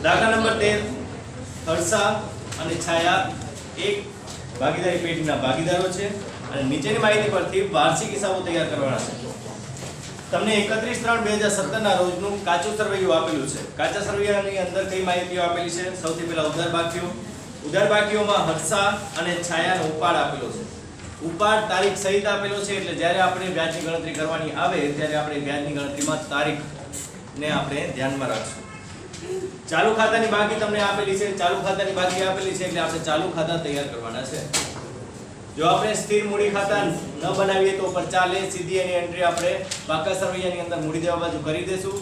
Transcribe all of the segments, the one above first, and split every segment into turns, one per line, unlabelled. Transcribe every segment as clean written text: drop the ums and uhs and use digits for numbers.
દાખલા નંબર 13 હર્ષા અને છાયા એક ભાગીદારી પેઢીના ભાગીદારો છે અને નીચેની માહિતી પરથી વાર્ષિક હિસાબો તૈયાર કરવાના છે. તમને 31/3/2017 ના રોજનું કાચું સરવૈયું આપેલું છે. કાચા સરવૈયાની અંદર કઈ માહિતીઓ આપેલી છે? સૌથી પહેલા ઉધાર બાકીઓમાં હર્ષા અને છાયાનો ઉપાડ આપેલો છે. ઉપાડ તારીખ સહિત આપેલો છે, એટલે જ્યારે આપણે વ્યાજની ગણતરી કરવાની આવે ત્યારે આપણે વ્યાજની ગણતરીમાં તારીખને આપણે ધ્યાનમાં રાખશું. ચાલુ ખાતાની બાકી તમને આપેલી છે. ચાલુ ખાતાની બાકી આપેલી છે એટલે આપણે ચાલુ ખાતા તૈયાર કરવાના છે. જો આપણે સ્થિર મૂડી ખાતા ન બનાવીએ તો પર ચાલે, સીધી એની એન્ટ્રી આપણે પાકા સરવૈયાની અંદર મૂડી દેવા બાજુ કરી દેશું.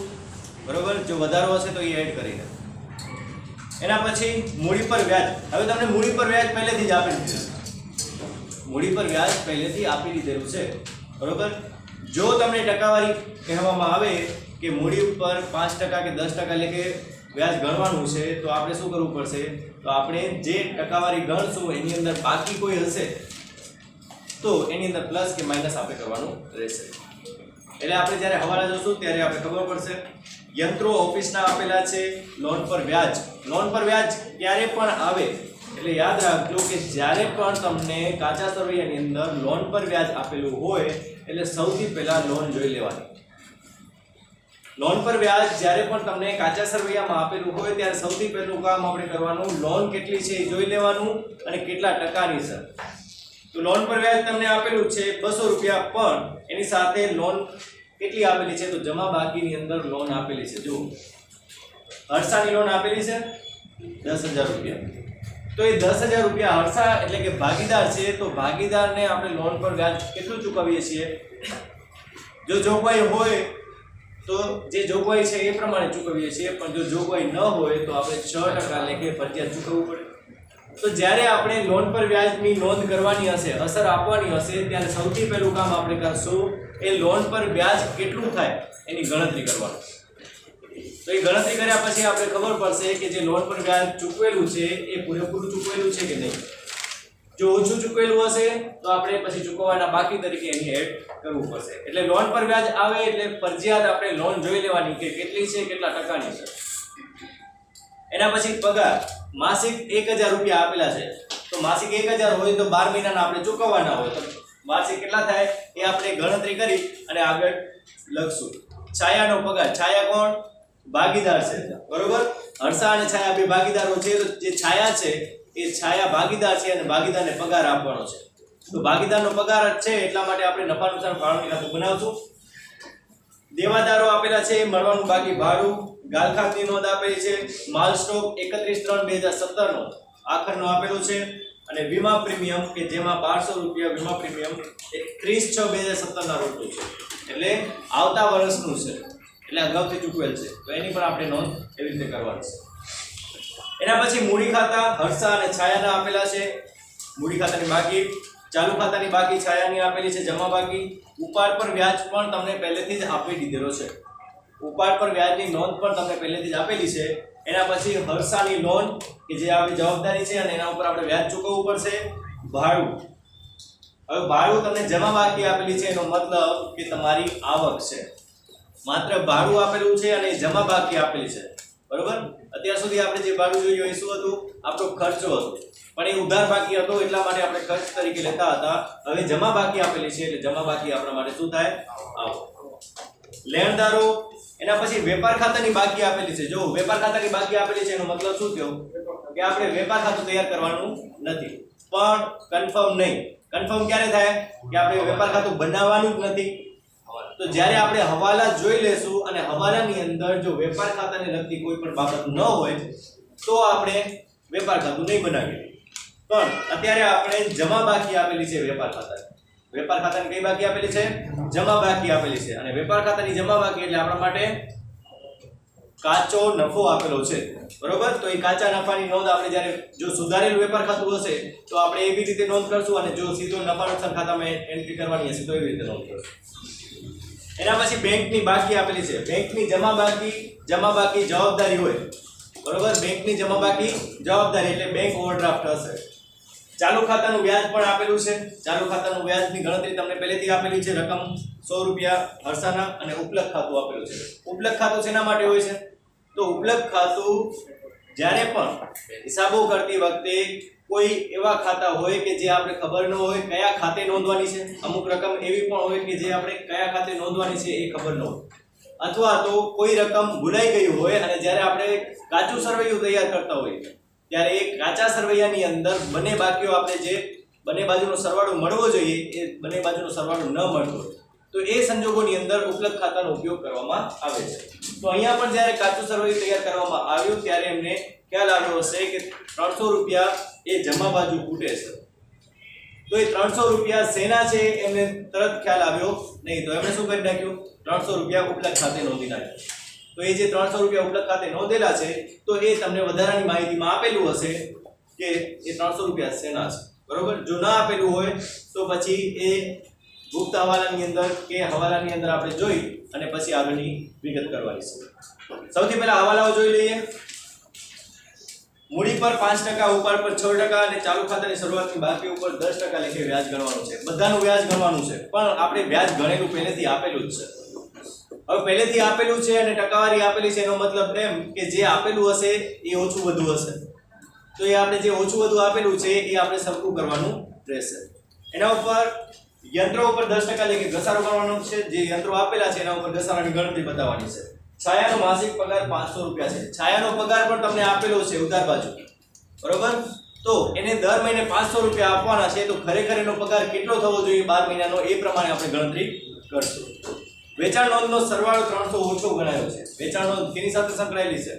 બરોબર, જો વધારો હશે તો એ એડ કરીને. એના પછી મૂડી પર વ્યાજ. હવે તમને મૂડી પર વ્યાજ પહેલેથી જ આપી દીધું. મૂડી પર વ્યાજ પહેલેથી આપી દીધેલું છે. બરોબર, જો તમને ટકાવારી કહેવામાં આવે કે મૂડી ઉપર 5% કે 10% એટલે કે વ્યાજ ગણવાનું છે તો આપણે શું કરવું પડશે? તો આપણે જે ટકાવારી ગણશું એની અંદર બાકી કોઈ હશે તો એની અંદર પ્લસ કે માઇનસ આપણે કરવાનું રહેશે. એટલે આપણે જ્યારે હવાલા જોશું ત્યારે આપણે ખબર પડશે. યંત્રો ઓફિસના આપેલા છે. લોન પર વ્યાજ ક્યારે પણ આવે એટલે યાદ રાખજો કે જ્યારે પણ તમને કાચા સરવૈયાની અંદર લોન પર વ્યાજ આપેલું હોય એટલે સૌથી પહેલા લોન જોઈ લેવાની. લોન પર વ્યાજ જ્યારે પણ તમને કાચા સરવૈયામાં આપેલું હોય ત્યારે સૌથી પહેલું કામ આપણે કરવાનું, લોન કેટલી છે એ જોઈ લેવાનું અને કેટલા ટકાની છે. તો લોન પર વ્યાજ તમને આપેલું છે 200 રૂપિયા, પણ એની સાથે લોન કેટલી આપેલી છે? તો જમા બાકીની અંદર લોન આપેલી છે. જો હર્ષાની લોન આપેલી છે 10,000 રૂપિયા. તો એ 10,000 રૂપિયા હર્ષા એટલે કે ભાગીદાર છે, તો ભાગીદારને આપણે લોન પર વ્યાજ કેટલું ચૂકવીએ છીએ? જો જોગવાઈ હોય તો જે જોગવાઈ છે એ પ્રમાણે ચૂકવીએ છીએ, પણ જો જોગવાઈ ન હોય તો આપણે 6% લેખે ફરજિયાત ચૂકવવું પડે. તો જ્યારે આપણે લોન પર વ્યાજની નોંધ કરવાની હશે, અસર આપવાની હશે, ત્યારે સૌથી પહેલું કામ આપણે કરશું એ લોન પર વ્યાજ કેટલું થાય એની ગણતરી કરવાની. તો એ ગણતરી કર્યા પછી આપણે ખબર પડશે કે જે લોન પર વ્યાજ ચૂકવેલું છે એ પૂરેપૂરું ચૂકવેલું છે કે નહીં. જો ઓછું ચૂકવેલું હશે તો આપણે પછી ચૂકવવાના બાકી તરીકે એની એડ કરવું પડશે. એટલે લોન પર વ્યાજ આવે એટલે ફરજિયાત આપણે લોન જોઈ લેવાની કે કેટલી છે, કેટલા ટકાની છે. એના પછી પગાર માસિક 1,000 રૂપિયા આપેલા છે. તો માસિક 1,000 હોય તો 12 મહિનાના આપણે ચૂકવવાના હોય તો માસિક કેટલા થાય એ આપણે ગણતરી કરી અને આગળ લખશું. છાયાનો પગાર. છાયા કોણ? ભાગીદાર છે. બરોબર, હર્ષા અને છાયા બે ભાગીદારો છે. તો જે છાયા છે એ છાયા ભાગીદાર છે અને ભાગીદારને પગાર આપવાનો છે. તો ભાગીદારનો પગાર છે એટલા માટે આપણે નફા નુકસાન ફાળવણી ખાતું બનાવશું. દેવાદારો આપેલા છે. મળવાનું બાકી ભાડું. ગાલખાતની નોંધ આપેલી છે. માલ સ્ટોક 31/3/2017 નો આખરનો આપેલો છે. અને વીમા પ્રીમિયમ કે જેમાં 1200 રૂપિયા વીમા પ્રીમિયમ 31/6/2017 ના રોજનું છે, એટલે આવતા વર્ષનું છે, એટલે અગાઉથી ચૂકવેલ છે. તો એની પણ આપણે નોંધ એવી રીતે કરવાની છે. એના પછી મૂડી ખાતા હર્ષા અને છાયાના આપેલા છે. મૂડી ખાતાની બાકી. ચાલુ ખાતાની બાકી છાયાની આપેલી છે. જમા બાકી. ઉપાડ પર વ્યાજ પણ તમને પહેલેથી જ આપી દીધેલો છે. ઉપાડ પર વ્યાજની નોંધ પણ તમને પહેલેથી જ આપેલી છે. એના પછી હર્ષાની લોન કે જે આપણી જવાબદારી છે અને એના ઉપર આપણે વ્યાજ ચૂકવવું પડશે. ભાડું. હવે ભાડું તમને જમા બાકી આપેલી છે, એનો મતલબ કે તમારી આવક છે. માત્ર ભાડું આપેલું છે અને જમા બાકી આપેલી છે. બરોબર, અત્યાર સુધી આપણે જે ભાડું જોયું એ શું હતું? આપણો ખર્ચો હતો, પણ એ ઉધાર બાકી હતો એટલા માટે આપણે ખર્ચ તરીકે લેતા હતા. હવે જમા બાકી આપેલી છે એટલે જમા બાકી આપણા માટે શું થાય? આવક. લેણદારો. એના પછી વેપાર ખાતાની બાકી આપેલી છે. જો વેપાર ખાતાની બાકી આપેલી છે એનો મતલબ શું થયો? કે આપણે વેપાર ખાતું તૈયાર કરવાનું નથી. પણ કન્ફર્મ નહીં. કન્ફર્મ ક્યારે થાય? કે આપણે વેપાર ખાતું બનાવવાનું જ નથી. તો જ્યારે આપણે હવાલા જોઈ લેશું અને હવાલાની અંદર જો વેપાર ખાતાને લગતી કોઈ પણ બાબત ન હોય તો આપણે વેપાર ખાતું નહીં બનાવીએ. પણ અત્યારે આપણે જમા બાકી આપેલી છે વેપાર ખાતાની. વેપાર ખાતાની કઈ બાકી આપેલી છે? જમા બાકી આપેલી છે. અને વેપાર ખાતાની જમા બાકી એટલે આપણા માટે કાચો નફો આપેલો છે. બરોબર, તો એ કાચા નફાની નોંધ આપણે જ્યારે જો સુધારેલું વેપાર ખાતું હશે તો આપણે એવી રીતે નોંધ કરશું, અને જો સીધો નફા નુકસાન ખાતામાં એન્ટ્રી કરવાની હશે તો એવી રીતે નોંધ કરશું. એના પછી બેંકની બાકી આપેલી છે. બેંકની જમા બાકી જવાબદારી હોય. બરોબર, બેંકની જમા બાકી જવાબદારી એટલે બેંક ઓવરડ્રાફ્ટ હશે. ચાલુ ખાતાનું વ્યાજ પણ આપેલું છે. ચાલુ ખાતાનું વ્યાજની ગણતરી તમને પહેલેથી આપેલી છે. રકમ 100 રૂપિયા હર્ષાના અને ઉપલબ્ધ ખાતું આપેલું છે. ઉપલબ્ધ ખાતું શેના માટે હોય છે? તો ઉપલબ્ધ ખાતું જ્યારે પણ હિસાબો કરતી વખતે કોઈ એવા ખાતા હોય કે જે આપણે ખબર ન હોય કયા ખાતે નોંધવાની છે, અમુક રકમ એવી પણ હોય કે જે આપણે કયા ખાતે નોંધવાની છે એ ખબર ન હોય, અથવા તો કોઈ રકમ ભૂલાઈ ગઈ હોય અને જ્યારે આપણે કાચું સરવૈયું તૈયાર કરતા હોઈએ ત્યારે એ કાચા સરવૈયાની અંદર બંને બાકીઓ આપણે જે બંને બાજુનો સરવાળો મળવો જોઈએ એ બંને બાજુનો સરવાળો ન મળતો હોય તો એ સંજોગોની અંદર ઉપલબ્ધ ખાતાનો ઉપયોગ કરવામાં આવે છે. તો અહીંયા પણ જ્યારે કાચું સરવૈયું તૈયાર કરવામાં આવ્યું ત્યારે એમને ખ્યાલ આવ્યો હશે કે 300 રૂપિયા એ જમા બાજુ ખૂટે છે. તો એ 300 રૂપિયા શેના છે એમને તરત ખ્યાલ આવ્યો નહીં, તો એમણે શું કરી નાખ્યું, 300 રૂપિયા ઉપલબ્ધ ખાતે નોંધી નાખ્યું. તો એ જે 300 રૂપિયા ઉપલબ્ધ ખાતે નોંધેલા છે તો એ તમને વધારાની માહિતીમાં આપેલું હશે કે એ 300 રૂપિયા શેના છે, બરોબર. જો ના આપેલું હોય તો પછી એ ગુપ્ત હવાલાની અંદર કે હવાલાની અંદર આપણે જોઈ અને પછી આગળની વિગત કરવાની છે. સૌથી પહેલા હવાલાઓ જોઈ લઈએ. મૂડી પર 5%, ઉપાડ પર 6% અને ચાલુ ખાતાની શરૂઆતની બાકી ઉપર 10% લેખે વ્યાજ ગણવાનું છે. બધાનું વ્યાજ ગણવાનું છે, પણ આપણે વ્યાજ ગણેલું પહેલેથી આપેલું જ છે. હવે પહેલેથી આપેલું છે અને ટકાવારી આપેલી છે એનો મતલબ એમ કે જે આપેલું હશે એ ઓછું વધુ હશે. તો એ આપણે જે ઓછું વધુ આપેલું છે એ આપણે સરખું કરવાનું રહેશે. એના ઉપર યંત્રો ઉપર 10% લેખે ઘસારો કરવાનો છે. જે યંત્રો આપેલા છે એના ઉપર ઘસારાની ગણતરી બતાવવાની છે. છાયાનો માસિક પગાર 500 રૂપિયા છે. છાયાનો પગાર પણ તમને આપેલો છે ઉધાર બાજુ, બરોબર. તો એને દર મહિને 500 રૂપિયા આપવાના છે. તો ખરેખર એનો પગાર કેટલો થવો જોઈએ 12 મહિનાનો એ પ્રમાણે આપણે ગણતરી કરશું. વેચાણ નોંધનો સરવાળો 300 ઓછો ગણાયો છે. વેચાણ નોંધ કેની સાથે સંકળાયેલી છે?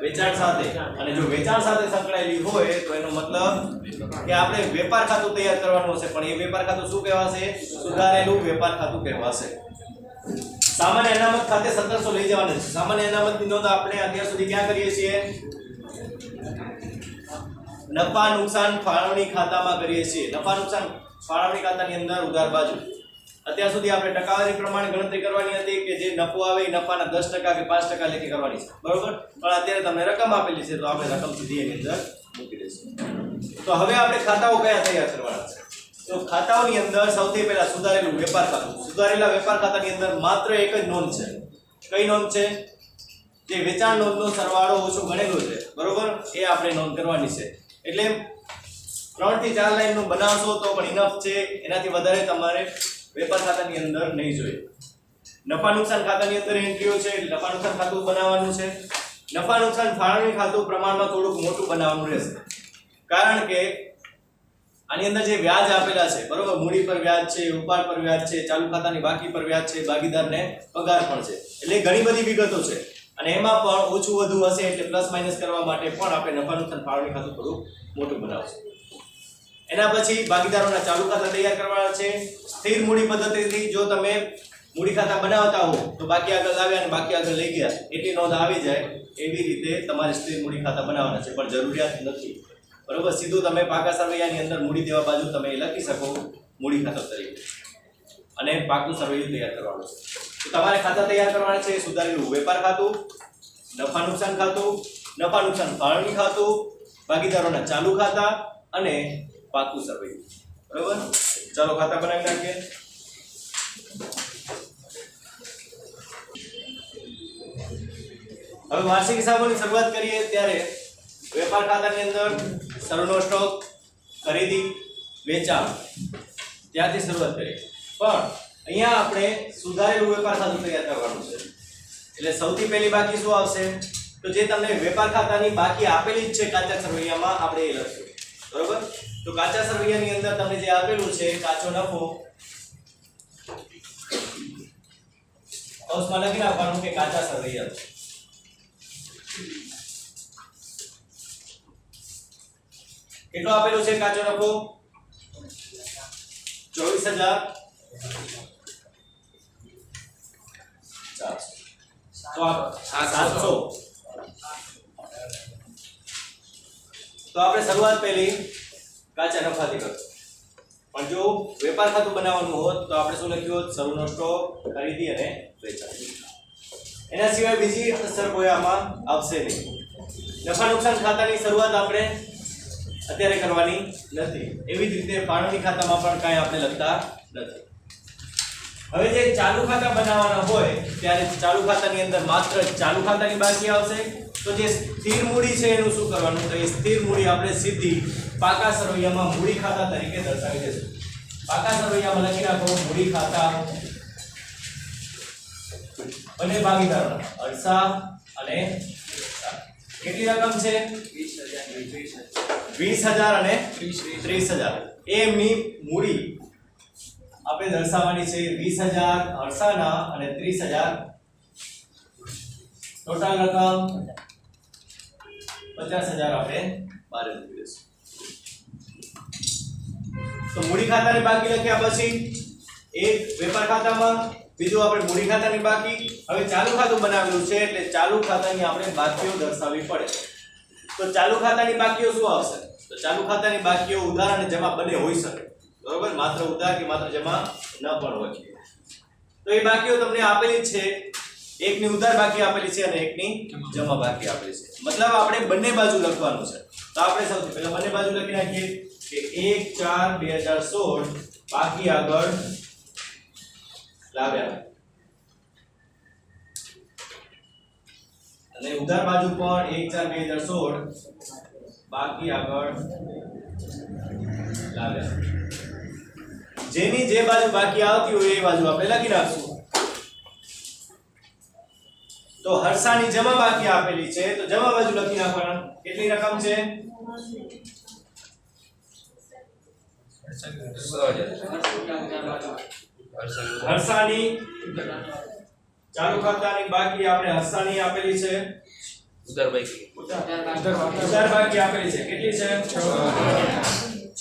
વેચાણ સાથે. અને જો વેચાણ સાથે સંકળાયેલી હોય તો એનો મતલબ કે આપણે વેપાર ખાતું તૈયાર કરવાનું હશે, પણ એ વેપાર ખાતું શું કહેવાશે? સુધારેલું વેપાર ખાતું કહેવાશે. સામાન્ય અનામત ખાતે 1700 લઈ જવાના છે. સામાન્ય અનામતની નોંધ આપણે અત્યાર સુધી ક્યાં કરીએ છીએ? નફા નુકસાન ફાળવણી ખાતામાં કરીએ છીએ. નફા નુકસાન ફાળવણી ખાતાની અંદર ઉધાર બાજુ અત્યાર સુધી આપણે ટકાવારી પ્રમાણે ગણતરી કરવાની હતી કે જે નફો આવે એ નફાના 10% કે 5% લેખે કરવાની છે, બરોબર. પણ અત્યારે તમને રકમ આપેલી છે તો આપણે રકમ સીધી એની અંદર મૂકી દઈશું. તો હવે આપણે ખાતાઓ કયા તૈયાર કરવાના છે? તો ખાતાઓની અંદર સૌથી પહેલા સુધારેલું વેપાર ખાતું. સુધારેલા વેપાર ખાતાની અંદર માત્ર એક જ નોંધ છે. કઈ નોંધ છે? જે વેચાણ નોંધનો સરવાળો ઓછો ગણેલો છે, બરોબર, એ આપણે નોંધ કરવાની છે. એટલે 3 થી 4 લાઈનનું બનાવશો તો પણ ઇનફ છે. એનાથી વધારે તમારે વેપાર ખાતાની અંદર નહીં જોઈએ. નફા નુકસાન ખાતાની અંદર એન્ટ્રીઓ છે એટલે નફા નુકસાન ખાતું બનાવવાનું છે. નફા નુકસાન ફાળવણી ખાતું પ્રમાણમાં થોડુંક મોટું બનાવવાનું રહેશે, કારણ કે આની અંદર જે વ્યાજ આપેલા છે, બરોબર, મૂડી પર વ્યાજ છે, ઉપાડ પર વ્યાજ છે, ચાલુ ખાતાની બાકી પર વ્યાજ છે, ભાગીદારને પગાર પણ છે. એટલે ઘણી બધી વિગતો છે અને એમાં પણ ઓછું વધુ હશે એટલે પ્લસ માઇનસ કરવા માટે પણ આપણે નફા નુકસાન ફાળવણી ખાતું થોડું મોટું બનાવશું. એના પછી ભાગીદારોના ચાલુ ખાતા તૈયાર કરવાના છે. સ્થિર મૂડી પદ્ધતિથી જો તમે મૂડી ખાતા બનાવતા હો તો બાકી આગળ લાવ્યા અને બાકી આગળ લઈ ગયા એટલી નોંધ આવી જાય એવી રીતે તમારે સ્થિર મૂડી ખાતા બનાવવાના છે, પણ જરૂરિયાત નથી, બરોબર. સીધું તમે પાકા સરવૈયાની અંદર મૂડી દેવા બાજુ તમે લખી શકો મૂડી ખાતા તરીકે અને પાકું સરવૈયું તૈયાર કરવાનું છે. તો તમારે ખાતા તૈયાર કરવાના છે. સુધારેલું વેપાર ખાતું, નફા નુકસાન ખાતું, નફા નુકસાન ફાળવણી ખાતું, ભાગીદારોના ચાલુ ખાતા અને પાકું સરવૈયું, બરોબર. ચાલો ખાતા બનાવી નાખીએ. હવે વાર્ષિક હિસાબોની શરૂઆત કરીએ ત્યારે વેપાર ખાતાની અંદર શરૂનો સ્ટોક, ખરીદી, વેચાણ ત્યાંથી શરૂઆત કરીએ. પણ અહીંયા આપણે સુધારેલું વેપાર ખાતું તૈયાર કરવાનું છે. એટલે સૌથી પહેલી બાકી શું આવશે? તો જે તમને વેપાર ખાતાની બાકી આપેલી જ છે કાચા સરવૈયામાં આપણે એ લખશું, બરોબર. તો કાચા સરવૈયાની અંદર તમને જે આપેલું છે કાચો નફો કૌંસમાં લખી નાખવાનું કે કાચા સરવૈયા. કેટલો આપેલું છે કાચો નફો? 24,000. તો 700. તો આપણે શરૂઆત પહેલી કાચા નફાથી કરશું. પણ જો વેપાર ખાતું બનાવવાનું હોત તો આપણે શું લખ્યું હોત? શરૂનો સ્ટોક, ખરીદી અને વેચાણ. એના સિવાય બીજી અસર કોઈ આમાં આવશે નહીં. નફા નુકસાન ખાતાની શરૂઆત આપણે અત્યારે કરવાની નથી. એવી જ રીતે ફાળવણી ખાતામાં પણ કાંઈ આપણે લખતા નથી. હવે જે ચાલુ ખાતા બનાવવાના હોય ત્યારે ચાલુ ખાતાની અંદર માત્ર ચાલુ ખાતાની બાકી આવશે, તો જે સ્થિર મૂડી છે એનું શું કરવાનું, તો એ સ્થિર મૂડી આપણે સીધી પાકા સરવૈયામાં મૂડી ખાતા તરીકે દર્શાવી દઈશું. પાકા સરવૈયામાં લખી નાખો મૂડી ખાતા અને ભાગીદારો અરસા અને કેટલી રકમ છે 20,000 અને 30,000. એમની મૂડી આપણે દર્શાવવાની છે 20,000 અરસાના અને 30,000 ટોટલ રકમ 50,000 આપણે બહાર મૂકી દઈશું. તો મૂડી ખાતાની બાકી લખ્યા પછી એક વેપાર ખાતામાં, બીજું આપણે મૂડી ખાતાની બાકી. હવે ચાલુ ખાતું બનાવેલું છે એટલે ચાલુ ખાતાની આપણે બાકીઓ દર્શાવવી પડે. તો ચાલુ ખાતાની બાકીઓ શું આવશે, તો ચાલુ ખાતાની બાકીઓ ઉધાર અને જમા બંને હોઈ શકે, બરોબર, માત્ર ઉધાર કે માત્ર જમા ન પણ હોય. તો એ બાકીઓ તમને આપેલી છે, એકની ઉધાર બાકી આપેલી છે અને એકની જમા બાકી આપેલી છે. મતલબ આપણે બંને બાજુ લખવાનું છે. તો આપણે સૌથી પહેલા બંને બાજુ લખી નાખીએ કે 1/4/2016 બાકી આગળ લાવ્યા અને ઉધાર બાજુ પણ 1/4/2016 બાકી આગળ લાવ્યા. જેની જે બાજુ બાકી આવતી હોય એ બાજુ આપણે લખી નાખશું. તો હર્ષાની જમા બાકી આપેલી છે તો જમા બાજુ લખી નાખવાના. કેટલી રકમ છે, હર્ષાની ચાલુ ખાતાની બાકી આપણે હર્ષાની આપેલી છે, ઉધાર બાકી આપેલી છે. કેટલી છે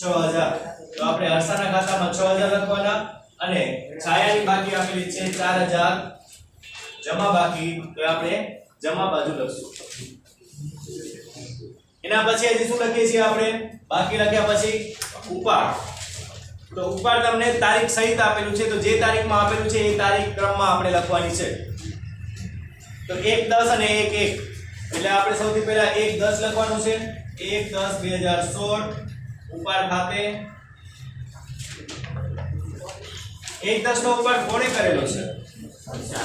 6,000. તો આપણે હર્ષાના ખાતામાં 6,000 લખવાના અને છાયાની બાકી આપેલી છે 4,000 જમા બાકી, તો આપણે જમા બાજુ લખશું. એના પછી હજી શું લખીએ છીએ આપણે, બાકી લખ્યા પછી ઉપાડ. તો ઉપાડ તમને તારીખ સહિત આપેલું છે, તો જે તારીખમાં આપેલું છે એ તારીખ ક્રમમાં આપણે લખવાની છે. તો 1/10 અને 1/1 એટલે આપણે સૌથી પહેલા 1/10 લખવાનું છે. 1/10/2016 ઉપાડ ખાતે 1/10 નો ઉપાડ કોણે કરેલો છે,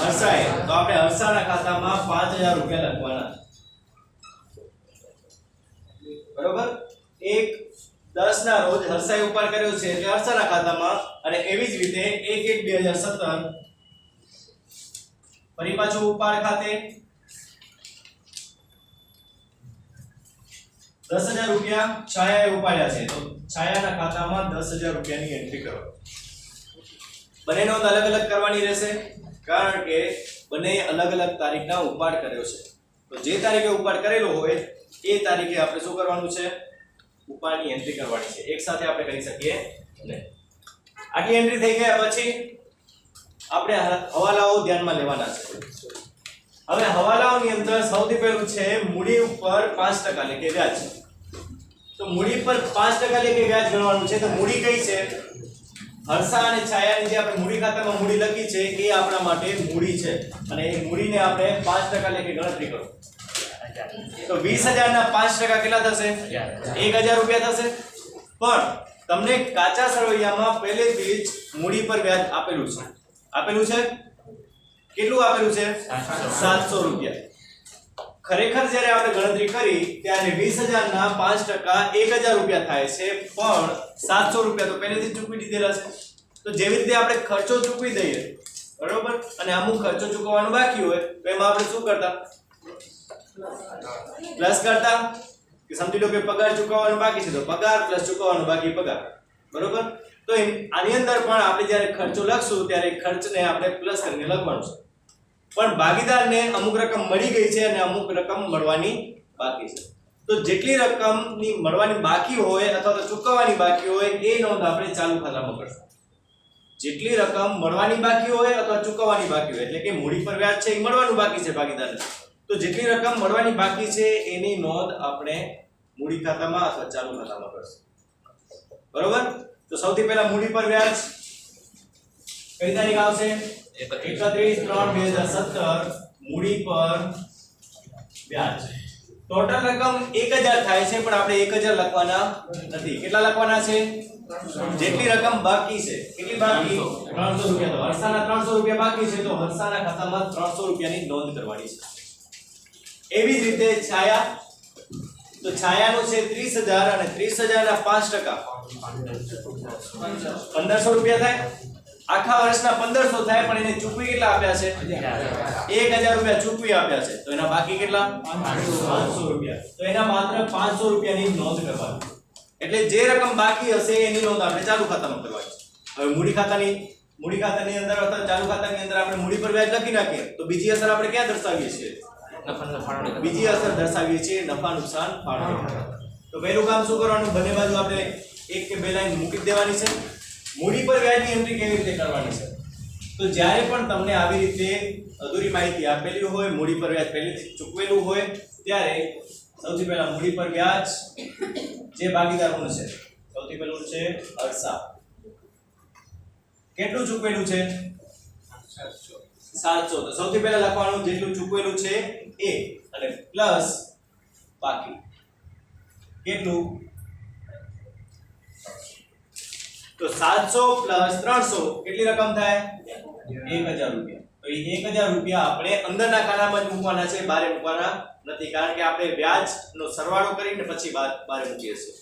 હર્ષાએ. તો આપણે હર્ષાના ખાતામાં 5,000 રૂપિયા લખવાના, બરોબર. 1/10 ના રોજ હર્ષાએ ઉપાડ કર્યો છે એટલે હર્ષાના ખાતામાં, અને એવી જ રીતે 1/1/2017 ફરી પાછું ઉપાડ ખાતે 10,000 રૂપિયા છાયાએ ઉપાડ્યા છે, તો છાયાના ખાતામાં 10,000 રૂપિયાની એન્ટ્રી કરો. બંને નોંધ અલગ અલગ કરવાની રહેશે કારણ કે બંને અલગ અલગ તારીખના ઉપાડ કર્યો છે. તો જે તારીખે ઉપાડ કરેલો હોય એ તારીખે આપણે શું કરવાનું છે, ઉપાડની એન્ટ્રી કરવાની છે. એક સાથે આપણે કરી શકીએ નહીં. આટલી એન્ટ્રી થઈ ગયા પછી આપણે હવાલાઓ ધ્યાનમાં લેવાના છે. હવે હવાલાઓની અંદર સૌથી પહેલું છે મૂડી ઉપર 5% લેખે વ્યાજ. તો મૂડી પર 5% લેખે વ્યાજ ગણવાનું છે. તો મૂડી કઈ છે, હર્ષા અને છાયાની જે આપણે મૂડી ખાતામાં મૂડી લખી છે એ આપણા માટે મૂડી છે અને એ મૂડીને આપણે 5% લેખે ગણતરી કરો. તો 20,000 ના 5% કેટલા થશે, 1,000 રૂપિયા થશે. પણ તમને કાચા સરવૈયામાં પહેલેથી જ મૂડી પર વ્યાજ આપેલું છે. કેટલું આપેલું છે, 700 રૂપિયા. ખરેખર જ્યારે આપણે ગણતરી કરી ત્યારે 20,000 ના 5% 1,000 રૂપિયા થાય છે, પણ 700 રૂપિયા તો પહેલેથી જ ચૂકવી દીધેલા છે. તો જેવી રીતે આપણે ખર્ચો ચૂકવી દઈએ, બરોબર, અને અમુક ખર્ચો ચૂકવવાનો બાકી હોય તો એમાં આપણે શું કરતા, પ્લસ કરતા. કે સમજી લો કે પગાર ચૂકવવાનો બાકી છે તો પગાર પ્લસ ચૂકવવાનો બાકી પગાર, બરોબર. તો આની અંદર પણ આપણે જ્યારે ખર્ચો લખશું ત્યારે ખર્ચને આપણે પ્લસ કરીને લખવાનું છે. પણ ભાગીદારને અમુક રકમ મળી ગઈ છે અને અમુક રકમ મળવાની બાકી છે. તો જેટલી રકમની મળવાની બાકી હોય અથવા તો ચૂકવવાની બાકી હોય એ નોંધ આપણે ચાલુ ખાતામાં કરશું. જેટલી રકમ મળવાની બાકી હોય અથવા ચૂકવવાની બાકી હોય, એટલે કે મૂડી પર વ્યાજ છે એ મળવાનું બાકી છે ભાગીદારને, તો જેટલી રકમ મળવાની બાકી છે એની નોંધ આપણે મૂડી ખાતામાં અથવા ચાલુ ખાતામાં કરશું, બરોબર. તો સૌથી પહેલા મૂડી પર વ્યાજ કઈ તારીખ આવશે, 31/3/2017 મૂડી પર વ્યાજ. ટોટલ રકમ 1000 થાય છે પણ આપણે 1000 લખવાના નથી. કેટલા લખવાના છે? જેટલી રકમ બાકી છે. કેટલી બાકી? 300 રૂપિયા. તો હર્ષાના 300 રૂપિયા બાકી છે તો હર્ષાના ખાતામાં 300 રૂપિયાની નોંધ કરવાની છે. એવી જ રીતે છાયા, તો છાયાનું છે 30000 અને 30000 ના 5% 1500 રૂપિયા થાય. આખા વર્ષના 1500 થાય પણ એને ચૂકવી કેટલા આપ્યા છે? 1000 રૂપિયા ચૂકવી આપ્યા છે. તો એના બાકી કેટલા? 500 રૂપિયા. તો એના માત્ર 500 રૂપિયાની નોંધ કરવાની. એટલે જે રકમ બાકી હશે એની નોંધ આપણે ચાલુ ખાતામાં કરવાની છે. હવે મૂડી ખાતાની અંદર અથવા ચાલુ ખાતાની અંદર આપણે મૂડી પર વ્યાજ લખી નાખીએ તો બીજી અસર આપણે ક્યાં દર્શાવીએ છીએ? બીજી અસર દર્શાવીએ છીએ નફા નુકસાન ફાળવણી. તો પહેલું કામ શું કરવાનું? બંને બાજુ આપણે એક કે બે લાઈન મૂકી દેવાની છે. મૂડી પર વ્યાજની એન્ટ્રી કેવી રીતે કરવાની છે? તો જ્યારે પણ તમને આવી રીતે અધૂરી માહિતી આપેલી હોય, મૂડી પર વ્યાજ પહેલેથી ચૂકવેલું હોય, ત્યારે સૌથી પહેલા મૂડી પર વ્યાજ જે ભાગીદારોનું છે, સૌથી પહેલું છે હર્ષા. કેટલું ચૂકવેલું છે? 700. તો સૌથી પહેલા લખવાનું જેટલું ચૂકવેલું છે એ અને પ્લસ બાકી કેટલું? તો 700 પ્લસ 300 કેટલી રકમ થાય? 1000 રૂપિયા. તો એ 1000 રૂપિયા આપણે અંદરના ખાનામાં જ મૂકવાના છે, બહાર મૂકવાના નથી, કારણ કે આપણે વ્યાજનો સરવાળો કરીને પછી બહાર મૂકીએ છીએ.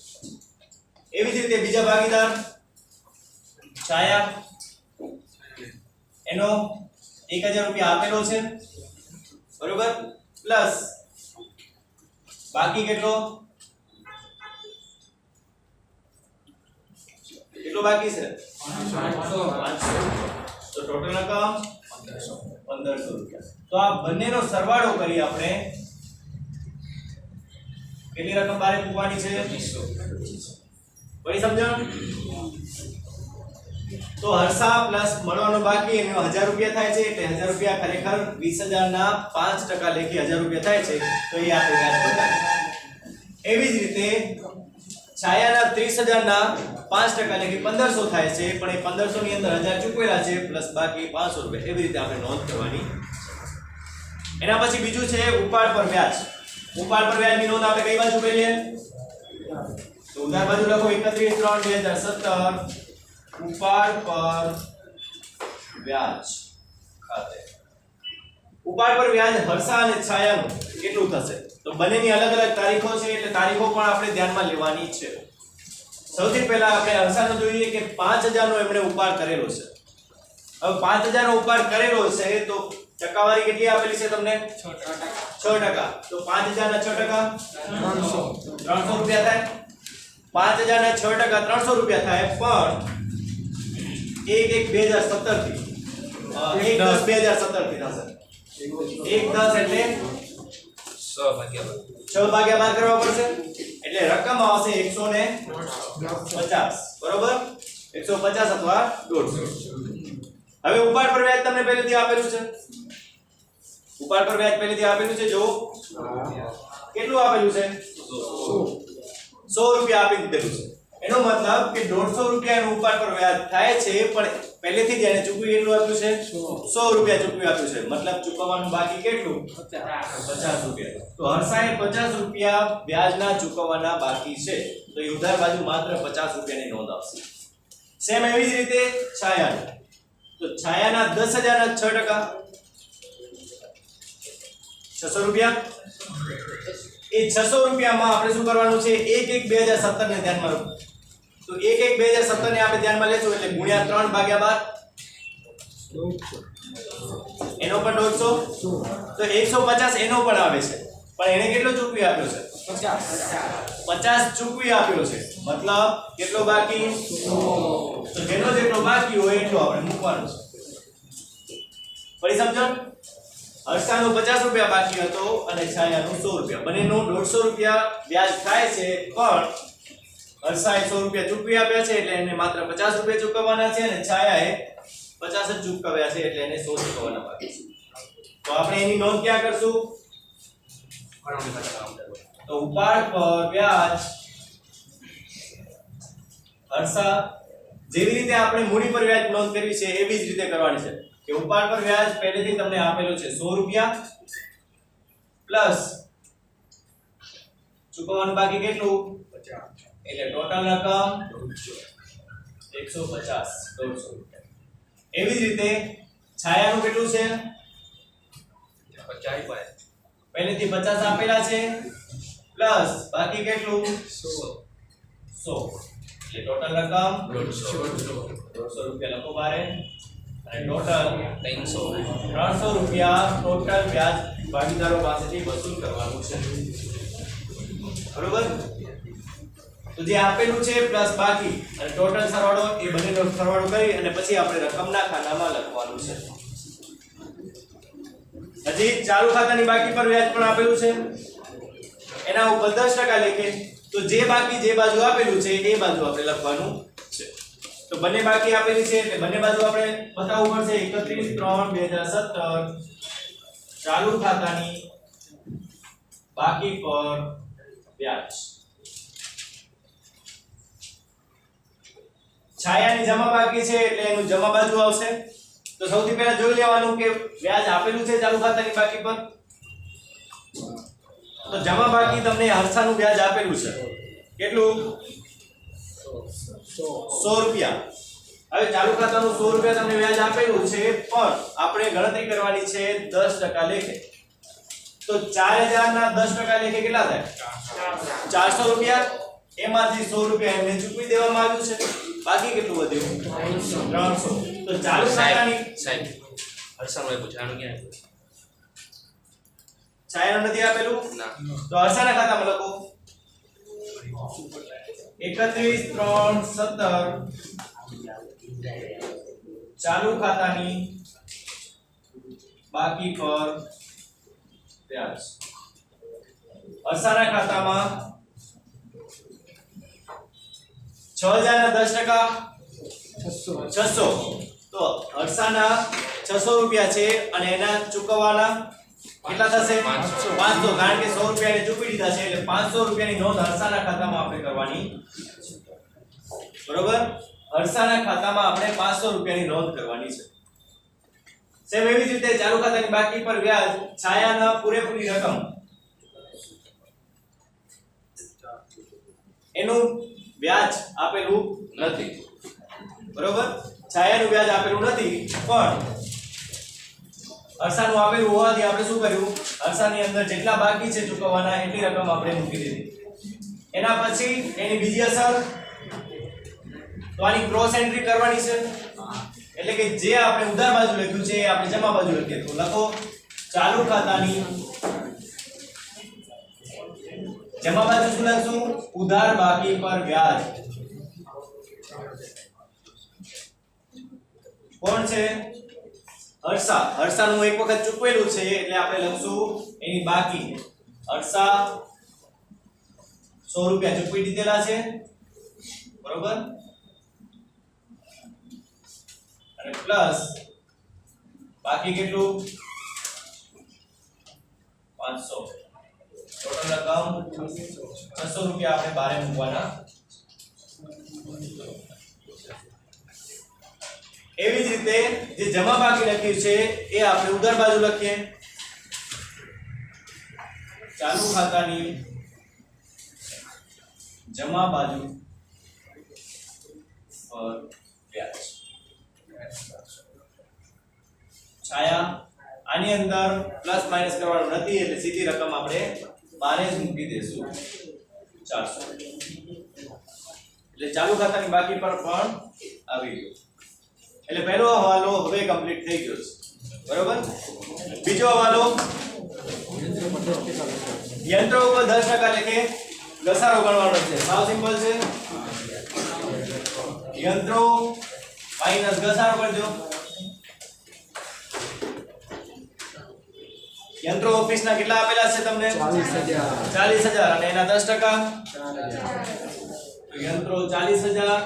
એવી જ રીતે બીજા ભાગીદાર છાયા, એનો 1000 રૂપિયા આપેલો છે, બરોબર, પ્લસ બાકી કેટલો બાકી છે? 500. તો ટોટલ રકમ 1500 રૂપિયા. તો આ બંનેનો સરવાળો કરી આપણે કેટલી રકમ બહાર મૂકવાની છે? 2500. કોઈ સમજણ? તો હર્ષા પ્લસ મળવાનો બાકી એનો 1000 રૂપિયા થાય છે, એટલે 1000 રૂપિયા ખરેખર 20000 ના 5% લેખી 1000 રૂપિયા થાય છે. તો એ આપણે વ્યાજ બતાવીએ. એવી જ રીતે છાયાના 30000 ના 5% લેખી 1500 થાય છે, પણ એ 1500 ની અંદર 1000 ચૂકવેલા છે પ્લસ બાકી 500 રૂપિયા. એવી રીતે આપણે નોંધ કરવાની. એના પછી બીજું છે ઉપાડ પર વ્યાજ. ઉપાડ પર વ્યાજની નોંધ આપણે કઈ બાજુ કરીએ? તો ઉધાર બાજુ લખો 31/3/2017 ઉપાડ પર વ્યાજ ખાતે. ઉપાડ પર વ્યાજ હર્ષા અને છાયાનું કેટલું થશે? તો બંનેની અલગ અલગ તારીખો છે, એટલે તારીખો પણ આપણે ધ્યાનમાં લેવાની છે. સૌથી પહેલા આપણે હર્ષાનું જોઈએ કે 5000 નો એમણે ઉપાડ કરેલો છે. હવે 5000 નો ઉપાડ કરેલો છે તો ટકાવારી કેટલી આપેલી છે તમને? 6%. તો 5000 ના 6% 300 રૂપિયા થાય. 5000 ના 6% 300 રૂપિયા થાય, પણ 1/1/2017 થી 1/10/2017 થી થશે. 1/10 એટલે 6 ભાગ્યા 12 કરવા પડશે, એટલે રકમ આવશે 150. બરોબર, 150 અથવા 150. હવે ઉપાડ પર વ્યાજ તમને પહેલેથી આપેલું છે. ઉપાડ પર વ્યાજ પહેલેથી આપેલું છે. જો કેટલું આપેલું છે? 100 રૂપિયા આપી દીધેલું છે. એનો મતલબ કે 150 રૂપિયાનું ઉપાડ પર વ્યાજ થાય છે, પણ પહેલેથી જ એને ચૂકવી કેટલું આપ્યું છે? 100 રૂપિયા ચૂકવી આપ્યું છે. મતલબ ચૂકવવાનું બાકી કેટલું? 50 રૂપિયા. તો હર્ષાએ 50 રૂપિયા વ્યાજના ચૂકવવાના બાકી છે, તો એ ઉધાર બાજુ માત્ર 50 રૂપિયાની નોંધ આવશે. સેમ એવી જ રીતે છાયા, તો છાયાના 10000 ના 6% 600 રૂપિયા. એ 600 રૂપિયામાં આપણે શું કરવાનું છે? 1/1/2017 ને ધ્યાનમાં રાખો. તો 1/1/2017 ને આપણે ધ્યાનમાં લેશું એટલે ગુણ્યા 3/12 એનો પણ 150. તો 150 એનો પણ આવે છે, પણ એને કેટલો ચૂકવી આપ્યો છે? 50 ચૂકવી આપ્યો છે. મતલબ કેટલો બાકી? તો જેનો જેટલો બાકી હોય એટલો આપણે મૂકવાનો છે. ફરી સમજો. હર્ષાનો 50 રૂપિયા બાકી હતો અને છાયાનો 100 રૂપિયા. બંનેનો 150 રૂપિયા વ્યાજ થાય છે, પણ હર્ષાએ 100 રૂપિયા ચૂકવી આપ્યા છે એટલે એને માત્ર 50 રૂપિયા ચૂકવવાના છે, અને છાયાએ 50 જ ચૂકવ્યા છે એટલે એને 100 ચૂકવવાના બાકી છે. તો આપણે એની નોંધ ક્યાં કરશું? તો ઉપાડ પર વ્યાજ હર્ષા, જેવી રીતે આપણે મૂડી પર વ્યાજ નોંધ કરવી છે એવી જ રીતે કરવાની છે. કે ઉપાડ પર વ્યાજ પહેલેથી તમને આપેલો છે 100 રૂપિયા પ્લસ ચૂકવવાનું બાકી કેટલું 50 એટલે ટોટલ રકમ 150 150 એવી જ રીતે છાયાનું કેટલું છે 50 પહેલેથી 50 આપેલા છે પ્લસ બાકી કેટલું 100 એટલે ટોટલ રકમ 150 રૂપિયા લખો બારે અને ટોટલ 300 રૂપિયા ટોટલ વ્યાજ ભાગીદારો પાસેથી વસૂલ કરવાનું છે બરોબર તો જે આપેલું છે પ્લસ બાકી અને ટોટલ સરવાળો એ બંનેનો સરવાળો કરી અને પછી આપણે રકમના ખાનામાં લખવાનું છે હજી ચાલુ ખાતાની બાકી પર વ્યાજ પણ આપેલું છે એના ઉપર 10% લેખે તો જે બાકી જે બાજુ આપેલું છે એ બાજુ આપણે લખવાનું છે તો બંને બાકી આપેલી છે એટલે બંને બાજુ આપણે બતાવવું પડશે 31/3/2017 ચાલુ ખાતાની બાકી પર વ્યાજ છાયાની જમા બાકી છે એટલે એનું જમા બાજુ આવશે તો સૌથી પહેલા જોઈ લેવાનું કે વ્યાજ આપેલું છે ચાલુ ખાતાની બાકી પર તો જમા બાકી તમને હર્ષાનું વ્યાજ આપેલું છે કેટલું 100 રૂપિયા હવે ચાલુ ખાતાનું 100 રૂપિયા તમને વ્યાજ આપેલું છે પણ આપણે ગણતરી કરવાની છે 10% લેખે તો 4000 ના 10% લેખે કેટલા થાય 400 રૂપિયા એમાંથી 100 રૂપિયા એમને ચૂકવી દેવામાં આવ્યું છે બાકી કેટલું વધ્યું 300 તો ચાલુ ખાતાની
સાહેબ હર્ષાનું એ પૂછાણું ક્યાં
છાયાનું નથી આપેલું
ના
તો હર્ષાના ખાતામાં લખો 31/3/17 ચાલુ ખાતાની બાકી પર વ્યાજ હર્ષાના ખાતામાં 6000 ના 10% 600 તો હર્ષાના 600 રૂપિયા છે અને એના ચૂકવવાના કેટલા થશે 500 કારણ કે 100 રૂપિયા એને ચૂકવી દીધા છે એટલે 500 રૂપિયાની નોંધ હર્ષાના ખાતામાં આપણે કરવાની બરોબર હર્ષાના ખાતામાં આપણે 500 રૂપિયાની નોંધ કરવાની છે સેમ એવી જ રીતે ચાલુ ખાતાની બાકી પર વ્યાજ છાયાના પૂરેપૂરી રકમ એનું વ્યાજ આપેલું નથી બરોબર છાયાનું વ્યાજ આપેલું નથી પણ હર્ષાનું આપેલું હોવાથી આપણે શું કર્યું હર્ષાની અંદર જેટલા બાકી છે ચૂકવવાના એટલી રકમ આપણે મૂકી દીધી એના પછી એની બીજી અસર તો આની ક્રોસ એન્ટ્રી કરવાની છે એટલે કે જે આપણે ઉધાર બાજુ લખ્યું છે એ આપણે જમા બાજુ લખીએ તો લખો ચાલુ ખાતાની જમા બાજુ શું લખશું ઉધાર બાકી પર વ્યાજ કોણ છે હર્ષા હર્ષાનું એક વખત ચૂકવેલું છે એટલે આપણે લખશું એની બાકી હર્ષા 100 રૂપિયા ચૂકવી દીધેલા છે બરોબર અને પ્લસ બાકી કેટલું 500 ટોટલ રકમ 600 રૂપિયા આપણે બારે મૂકવાના એવી જ રીતે જે જમા બાકી લખ્યું છે એ આપણે ઉધાર બાજુ લખીએ ચાલુ ખાતાની જમા બાજુ પર વ્યાજ છાયા આની અંદર પ્લસ માઈનસ કરવાનું નથી એટલે સીધી રકમ આપણે બારે જ મૂકી દેશું 400 એટલે ચાલુ ખાતાની બાકી પર પણ આવી ગયું એટલે પહેલો હવાલો હવે કમ્પ્લીટ થઈ ગયો છે બરોબર બીજો હવાલો યંત્રો ઉપર 10% લેખે ઘસારો ગણવાનો છે સાવ સિમ્પલ છે યંત્રો માઈનસ ઘસારો કરજો યંત્રો ઓફિસના કેટલા આપેલા છે તમને 40000 અને એના 10% યંત્રો 40000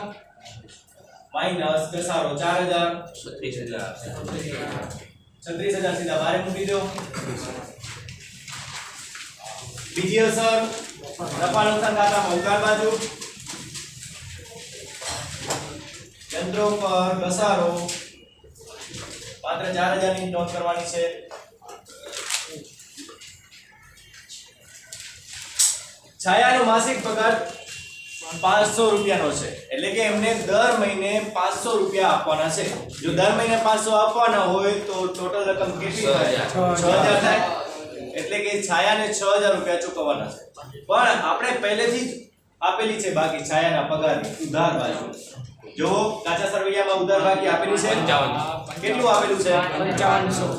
માઈનસ ઘસારો 4000 36000 સીધા બારે મૂકી દો બીજી અસર નફા નુકસાન ખાતામાં ઉધાર બાજુ યંત્રો પર ઘસારો માત્ર 4000 ની નોંધ કરવાની છે છાયાનો માસિક પગાર 500 રૂપિયાનો છે, એટલે કે એમને દર મહિને 500 રૂપિયા આપવાના છે. જો દર મહિને 500 આપવાના હોય તો ટોટલ રકમ કેટલી થાય? 6000 થાય. એટલે કે છાયાને 6000 રૂપિયા ચૂકવવાના છે. પણ આપણે પહેલેથી જ આપેલી છે બાકી છાયાના પગારની ઉધાર બાજુ. જો કાચા સરવૈયામાં ઉધાર બાકી આપેલી છે
55.
કેટલું આપેલું છે?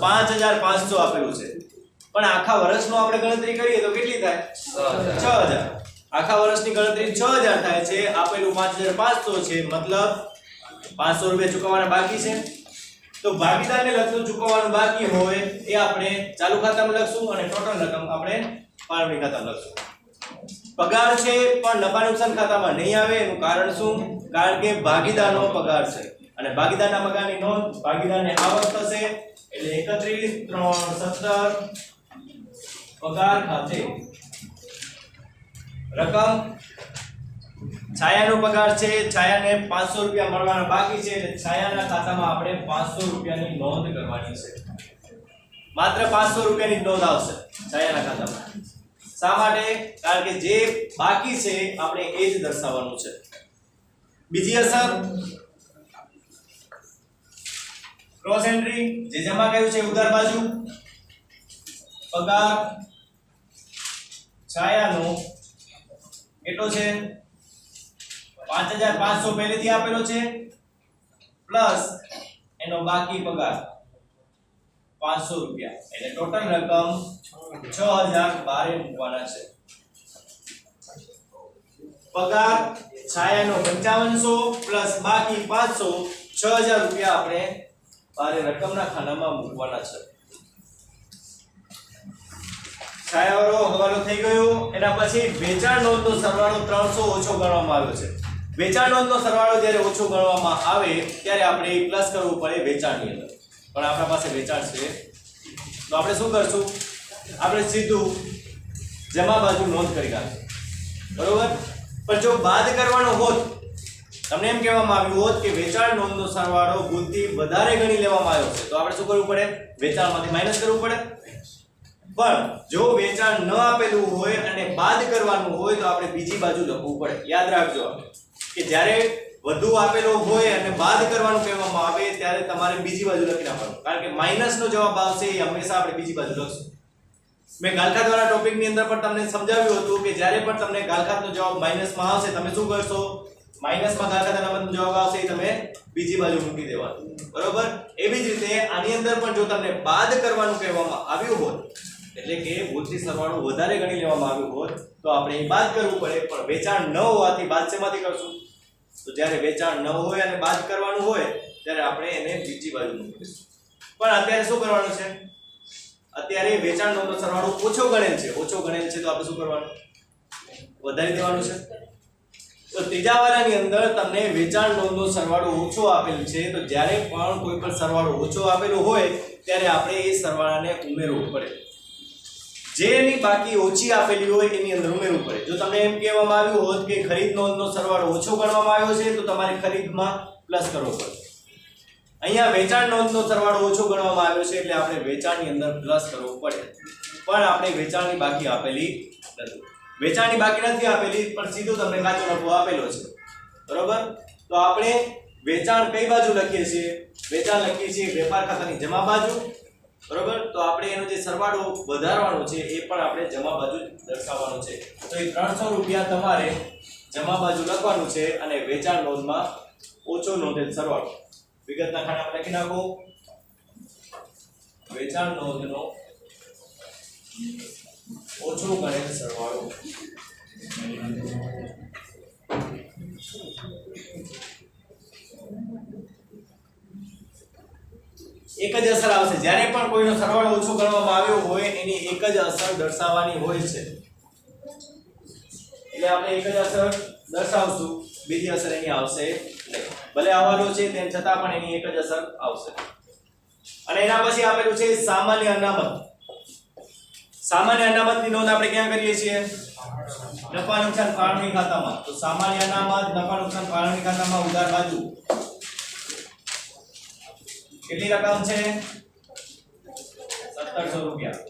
5500 આપેલું છે. પણ આખા વર્ષનો આપણે ગણતરી કરીએ તો કેટલી થાય? 6000. આખા વર્ષની ગણતરી 6000 થાય છે. આપેલું 5500 છે, મતલબ 500 રૂપિયા ચૂકવવાના બાકી છે. તો ભાગીદારને લગતું ચૂકવવાનું બાકી હોય એ આપણે ચાલુ ખાતામાં લખશું અને ટોટલ રકમ આપણે ફાળવણી ખાતામાં લખશું. પગાર છે પણ નફા નુકસાન ખાતામાં નહીં આવે. એનું કારણ શું? કારણ કે ભાગીદારનો પગાર છે અને ભાગીદારના પગારની નોંધ ભાગીદારને આવક થશે એટલે 31/3/17 પગાર ખાતે રકમ. છાયાનો પગાર છે, છાયાને 500 રૂપિયા મળવાના બાકી છે એટલે છાયાના ખાતામાં આપણે 500 રૂપિયાની નોંધ કરવાની છે. માત્ર 500 રૂપિયાની જ નોંધ આવશે છાયાના ખાતામાં. શા માટે? કારણ કે જે બાકી છે આપણે એ જ દર્શાવવાનું છે. બીજી અસર ક્રોસ એન્ટ્રી, જે જમા કર્યું છે ઉધાર બાજુ. પગાર છાયાનો કેટલો છે? 5500 પહેલેથી આપેલો છે પ્લસ એનો બાકી પગાર 500 રૂપિયા એટલે ટોટલ રકમ 6000 બારે મૂકવાના છે. પગાર છાયાનો 5500 પ્લસ બાકી 500, 6000 રૂપિયા આપણે બારે રકમના ખાનામાં મૂકવાના છે. છાયાવાળો હવાલો થઈ ગયો. એના પછી વેચાણ નોંધનો સરવાળો 300 ઓછો ગણવામાં આવ્યો છે. વેચાણ નોંધનો સરવાળો જ્યારે ઓછો ગણવામાં આવે ત્યારે આપણે પ્લસ કરવું પડે વેચાણની અંદર. પણ આપણા પાસે વેચાણ છે તો આપણે શું કરશું? આપણે સીધું જમા બાજુ નોંધ કરી નાખીશું. બરોબર? પણ જો બાદ કરવાનો હોત, તમને એમ કહેવામાં આવ્યું હોત કે વેચાણ નોંધનો સરવાળો ભૂલથી વધારે ગણી લેવામાં આવ્યો છે તો આપણે શું કરવું પડે? વેચાણમાંથી માઈનસ કરવું પડે. પણ જો વેચાણ ન આપેલું હોય અને બાદ કરવાનું હોય તો આપણે બીજી બાજુ લખવું પડે. યાદ રાખજો કે જ્યારે વધુ આપેલો હોય અને બાદ કરવાનું કહેવામાં આવે ત્યારે તમારે બીજી બાજુ લખી નાખવાનું. કારણ કે માઈનસનો જવાબ આવશે એ હંમેશા આપણે બીજી બાજુ લખશું. મેં ગાલખાત વાળા ટોપિકની અંદર પણ તમને સમજાવ્યું હતું કે જ્યારે પણ તમને ગાલખાતનો જવાબ માઈનસમાં આવશે તમે શું કરશો? માઈનસમાં ગાલખાત અનામતનો જવાબ આવશે એ તમે બીજી બાજુ મૂકી દેવાનું. બરોબર? એવી જ રીતે આની અંદર પણ જો તમને બાદ કરવાનું કહેવામાં આવ્યું હોત એટલે કે ભૂલથી સરવાળો વધારે ગણી લેવામાં આવ્યું હોત તો આપણે એ બાદ કરવું પડે. પણ વેચાણ ન હોવાથી બાદ શેમાંથી કરશું? તો જ્યારે વેચાણ ન હોય અને બાદ કરવાનું હોય ત્યારે આપણે એને બીજી બાજુ મૂકીશું. પણ અત્યારે શું કરવાનું છે? અત્યારે વેચાણ નોંધનો સરવાળો ઓછો ગણેલ છે. ઓછો ગણેલ છે તો આપણે શું કરવાનું? વધારી દેવાનું છે. તો ત્રીજા વાળાની અંદર તમને વેચાણ નોંધનો સરવાળો ઓછો આપેલ છે તો જ્યારે પણ કોઈ પણ સરવાળો ઓછો આપેલો હોય ત્યારે આપણે એ સરવાળાને ઉમેરવું પડે. જેની બાકી ઓછી આપેલી હોય એની અંદર ઉમેરવું પડે. જો તમને એમ કહેવામાં આવ્યું હોત કે ખરીદ નોંધનો સરવાળો ઓછો ગણવામાં આવ્યો છે તો તમારે ખરીદમાં પ્લસ કરવો પડે. અહીંયા વેચાણ નોંધનો સરવાળો ઓછો ગણવામાં આવ્યો છે એટલે આપણે વેચાણની અંદર પ્લસ કરવો પડે. પણ આપણે વેચાણની બાકી આપેલી નથી. વેચાણની બાકી નથી આપેલી પણ સીધું તમને કાચો નફો આપેલો છે. બરોબર? તો આપણે વેચાણ કઈ બાજુ લખીએ છીએ? વેચાણ લખીએ છીએ વેપાર ખાતાની જમા બાજુ. બરોબર? તો આપણે એનો જે સરવાળો વધારવાનો છે એ પણ આપણે જમા બાજુ દર્શાવવાનો છે. તો એ 300 રૂપિયા તમારે જમા બાજુ લખવાનું છે અને વેચાણ નોંધમાં ઓછો નોંધેલ સરવાળો વિગતના ખાનામાં લખી નાખો. વેચાણ નોંધનો ઓછો ગણેલ સરવાળો. એક જ અસર આવશે. જ્યારે પણ કોઈનો સરવાળો ઓછો ગણવામાં આવ્યો હોય એની એક જ અસર દર્શાવવાની હોય છે. એટલે આપણે એક જ અસર દર્શાવશું, બીજી અસર એની આવશે નહીં. ભલે હવાલો છે તેમ છતાં પણ એની એક જ અસર આવશે. અને એના પછી આપેલું છે સામાન્ય અનામત. સામાન્ય અનામતની નોંધ આપણે ક્યાં કરીએ છીએ? નફા નુકસાન ફાળવણી ખાતામાં. તો સામાન્ય અનામત નફા નુકસાન ફાળવણી ખાતામાં ઉધાર બાજુ કેટલી રકમ છે? 1700 રૂપિયા.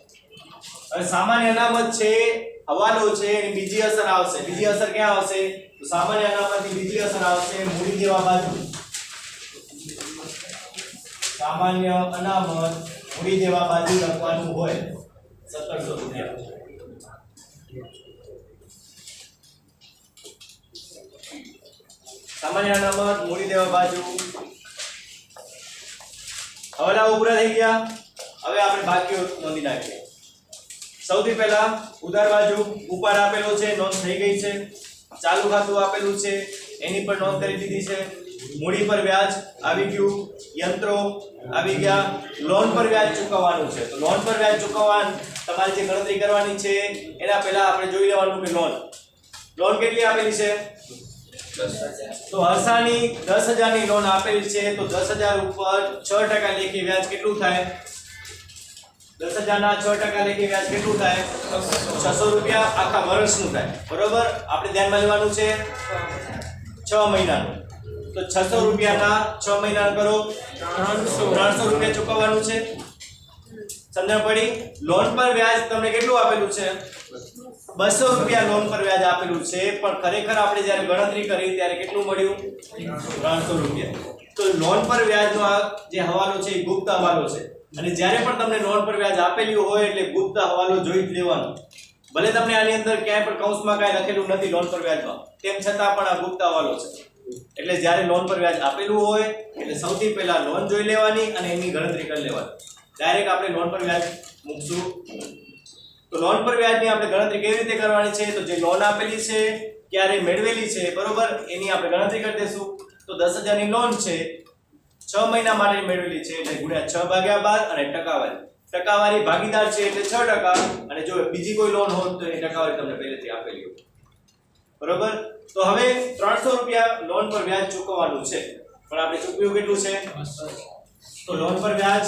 હવે સામાન્ય અનામત છે હવાલો છે એની બીજી અસર આવશે. બીજી અસર ક્યાં આવશે? તો સામાન્ય અનામતની બીજી અસર આવશે મૂડી દેવા બાજુ. સામાન્ય અનામત મૂડી દેવા બાજુ લખવાનું હોય 1700 રૂપિયા. સામાન્ય અનામત મૂડી દેવા બાજુ. હવાલાઓ પૂરા થઈ ગયા. હવે આપણે બાકીઓ નોંધી નાખીએ. સૌથી પહેલા ઉધાર બાજુ ઉપર આપેલો છે, નોંધ થઈ ગઈ છે. ચાલુ ખાતું આપેલું છે, એની પર નોંધ કરી દીધી છે. મૂડી પર વ્યાજ આવી ગયું, યંત્રો આવી ગયા. લોન પર વ્યાજ ચૂકવવાનું છે. તો લોન પર વ્યાજ ચૂકવવાનું તમારે જે ગણતરી કરવાની છે એના પહેલા આપણે જોઈ લેવાનું કે લોન કેટલી આપેલી છે? 10,000. તો હર્ષાની 10,000 ની લોન આપેલી છે. તો 10,000 ઉપર 6% લેખે વ્યાજ કેટલું થાય? 10,000 ના 6% લેખે વ્યાજ કેટલું થાય? 600 રૂપિયા આખા વર્ષનું થાય. બરોબર? આપણે ધ્યાનમાં લેવાનું છે 6 મહિનાનું. તો 600 રૂપિયાના 6 મહિના કરો 300 રૂપિયા ચૂકવવાનું છે. સમજણ પડી? લોન પર વ્યાજ તમને કેટલું આપેલું છે? 200 રૂપિયા લોન પર વ્યાજ આપેલું છે, પણ ખરેખર આપણે જ્યારે ગણતરી કરી ત્યારે કેટલું મળ્યું? 300 રૂપિયા. તો લોન પર વ્યાજનો આ જે હવાલો છે એ ગુપ્ત હવાલો છે. અને જ્યારે પણ તમને લોન પર વ્યાજ આપેલું હોય એટલે ગુપ્ત હવાલો જોઈ જ લેવાનો. ભલે તમને આની અંદર ક્યાંય પણ કૌંસમાં કાંઈ લખેલું નથી લોન પર વ્યાજમાં, તેમ છતાં પણ આ ગુપ્ત હવાલો છે. એટલે જ્યારે લોન પર વ્યાજ આપેલું હોય એટલે સૌથી પહેલા લોન જોઈ લેવાની અને એની ગણતરી કરી લેવાની. ડાયરેક્ટ આપણે લોન પર વ્યાજ મૂકશું. તો લોન પર વ્યાજની આપણે ગણતરી કેવી રીતે કરવાની છે? તો જે લોન આપેલી છે ક્યારે મેળવેલી છે, બરોબર, એની આપણે ગણતરી કરી દઈશું. તો 10,000 ની લોન છે, 6 મહિના માટે મેળવેલી છે એટલે ગુણ્યા 6/12 અને ટકાવારી ભાગીદાર છે એટલે 6%. અને જો બીજી કોઈ લોન હોત તો એ ટકાવારી તમને પહેલેથી આપેલી હોય. બરોબર? તો હવે 300 રૂપિયા લોન પર વ્યાજ ચૂકવવાનું છે, પણ આપણે ચૂકવ્યું કેટલું છે? તો લોન પર વ્યાજ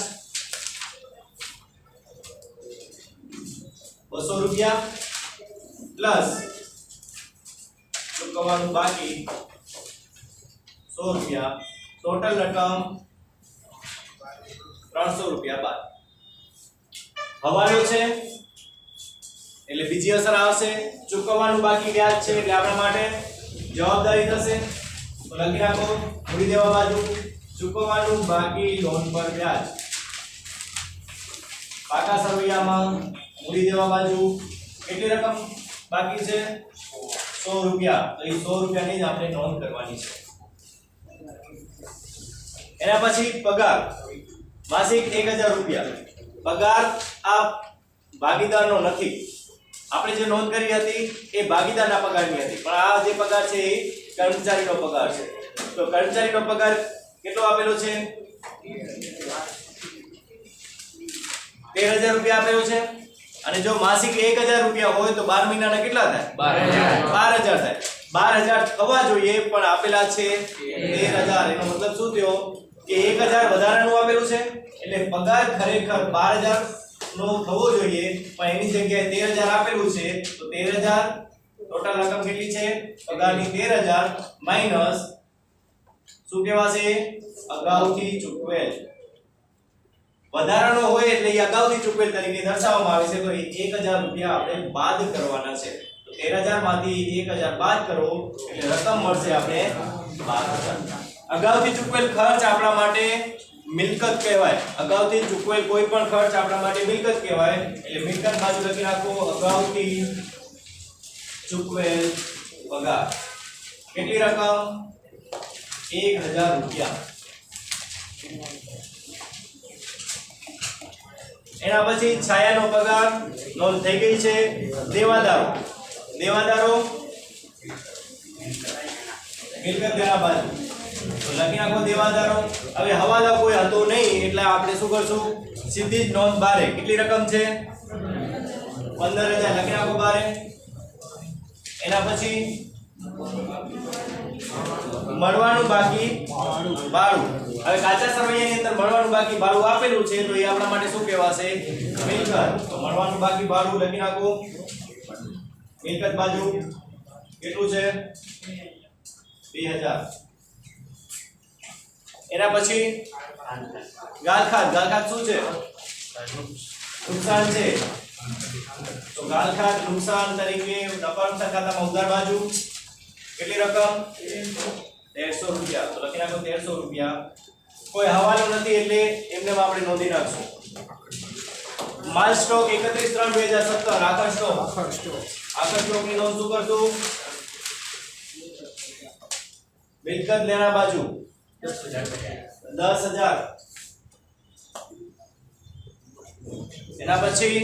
200 રૂપિયા પ્લસ ચૂકવવાનું બાકી 100 રૂપિયા, ટોટલ રકમ 300 રૂપિયા બાદ. હવાલો છે એટલે બીજી અસર આવશે. ચૂકવવાનું બાકી વ્યાજ છે એટલે આપણા માટે જવાબદારી થશે. તો લખી રાખો મૂડી દેવા બાજુ ચૂકવવાનું બાકી લોન પર વ્યાજ. પાકા સરવૈયામાં મૂડી દેવા બાજુ કેટલી રકમ બાકી છે? 100 રૂપિયા. તો એ 100 રૂપિયાની જ આપણે નોંધ કરવાની છે. એના પછી પગાર માસિક 1,000 રૂપિયા. પગાર આ ભાગીદારનો નથી. આપણે જે નોંધ કરી હતી એ ભાગીદારના પગારની હતી, પણ આ જે પગાર છે એ કર્મચારીનો પગાર છે. તો કર્મચારીનો પગાર કેટલો આપેલો છે? 13,000 રૂપિયા આપેલો છે. અને જો માસિક 1,000 રૂપિયા હોય તો 12 મહિનાના કેટલા થાય? 12,000 થાય. 12,000 થવા જોઈએ પણ આપેલા છે 13,000. એનો મતલબ શું થયો કે 1,000 વધારાનું આપેલું છે એટલે પગાર ખરેખર 12,000 નો થવો જોઈએ, પણ એની જગ્યાએ 13,000 આપેલું છે. તો 13,000 ટોટલ રકમ કેટલી છે પગારની? 13,000 માઈનસ શું કહેવાશે? અગાઉથી ચૂકવેલ. વધારાનો હોય એટલે એ અગાઉથી ચૂકવેલ તરીકે દર્શાવવામાં આવે છે. તો 1,000 રૂપિયા આપણે બાદ કરવાના છે. તો 13,000 માંથી 1,000 બાદ કરો એટલે રકમ મળશે આપણે 12,000. અગાઉથી ચૂકવેલ ખર્ચ આપણા માટે મિલકત કહેવાય. અગાઉથી ચૂકવેલ કોઈ પણ ખર્ચ આપણા માટે મિલકત કહેવાય. એટલે મિલકત બાજુ લખી રાખો અગાઉથી ચૂકવેલ પગાર. કેટલી રકમ? 1,000 રૂપિયા. એના પછી છાયાનો પગાર નોંધ થઈ ગઈ છે. દેવાદારો મિલકત દેવા બાજુ તો લખી નાખો દેવાદારો. હવે હવાલો કોઈ હતો નહીં એટલે આપણે શું કરશું? સીધી જ નોંધ બારે. કેટલી રકમ છે? 15,000 લખી નાખો બારે. એના પછી મળવાનું બાકી ભાડું. હવે કાચા સરવૈયાની અંદર મળવાનું બાકી ભાડું આપેલું છે તો એ આપણા માટે શું કહેવાશે? મિલકત. તો મળવાનું બાકી ભાડું લખી નાખો મિલકત બાજુ. કેટલું છે? 2,000. એના પછી ગાલખાત શું છે? નુકસાન છે. તો ગાલખાત નુકસાન તરીકે નફા નુકસાન ખાતામાં ઉધાર બાજુ કેટલી રકમ 1300 રૂપિયા. તો લખી નાખો 1300 રૂપિયા. કોઈ હવાલો નથી એટલે એમને આપણે નોંધી નાખશું. માલ સ્ટોક 31/3/2017 આખર સ્ટોક ની નોંધ શું કરશું? મિલકત લેણા બાજુ 10,000. એના પછી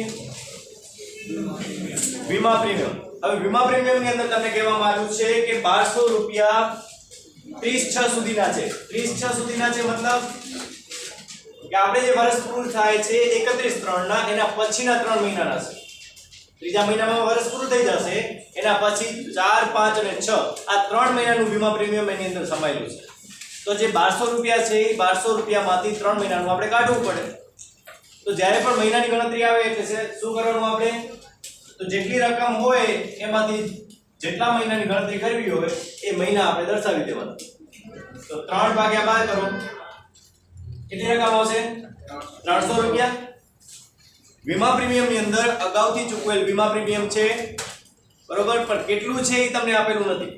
વીમા પ્રીમિયમ. હવે વીમા પ્રીમિયમ ની અંદર તમને કહેવામાં આવ્યું છે કે 1200 રૂપિયા 30/6 સુધીના છે. 30/6 સુધીના છે મતલબ કે આપણે જે વર્ષ પૂરું થાય છે 31/3 ના એના પછીના 3 મહિનાના છે. ત્રીજા મહિનામાં વર્ષ પૂરું થઈ જશે એના પછી 4, 5 અને 6 આ 3 મહિનાનું વીમા પ્રીમિયમ એની અંદર સમાયેલું છે. તો જે 1200 રૂપિયા છે એ 1200 રૂપિયામાંથી 3 મહિનાનું આપણે કાઢવું પડે. તો જ્યારે પણ મહિનાની ગણતરી આવે એટલે શું કરવાનું આપણે? તો જેટલી રકમ હોય એમાંથી જેટલા મહિનાની ગણતરી કરવી હોય એ મહિના આપણે દર્શાવી દેવાના. તો 3/12 કરો. કેટલી રકમ આવશે? 300 રૂપિયા. વીમા પ્રીમિયમ ની અંદર અગાઉથી ચૂકવેલ વીમા પ્રીમિયમ છે બરોબર, પણ કેટલું છે એ તમને આપેલું નથી.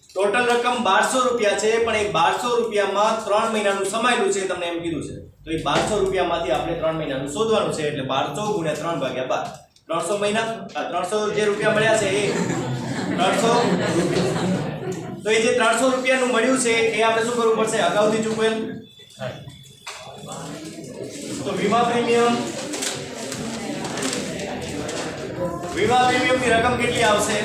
ટોટલ રકમ 1200 રૂપિયા છે, પણ એ 1200 રૂપિયામાં 3 મહિનાનું સમાયેલું છે તમને એમ કીધું છે. તો એ 1200 રૂપિયામાંથી આપણે 3 મહિનાનું શોધવાનું છે. એટલે 1200 × 3/12 300 મહિના. આ 300 જે રૂપિયા મળ્યા છે એ 300 તો એ જે 300 રૂપિયાનું મળ્યું છે એ આપણે શું કરવું પડશે? અગાઉથી ચૂકવેલ. તો વીમા પ્રીમિયમની રકમ કેટલી આવશે?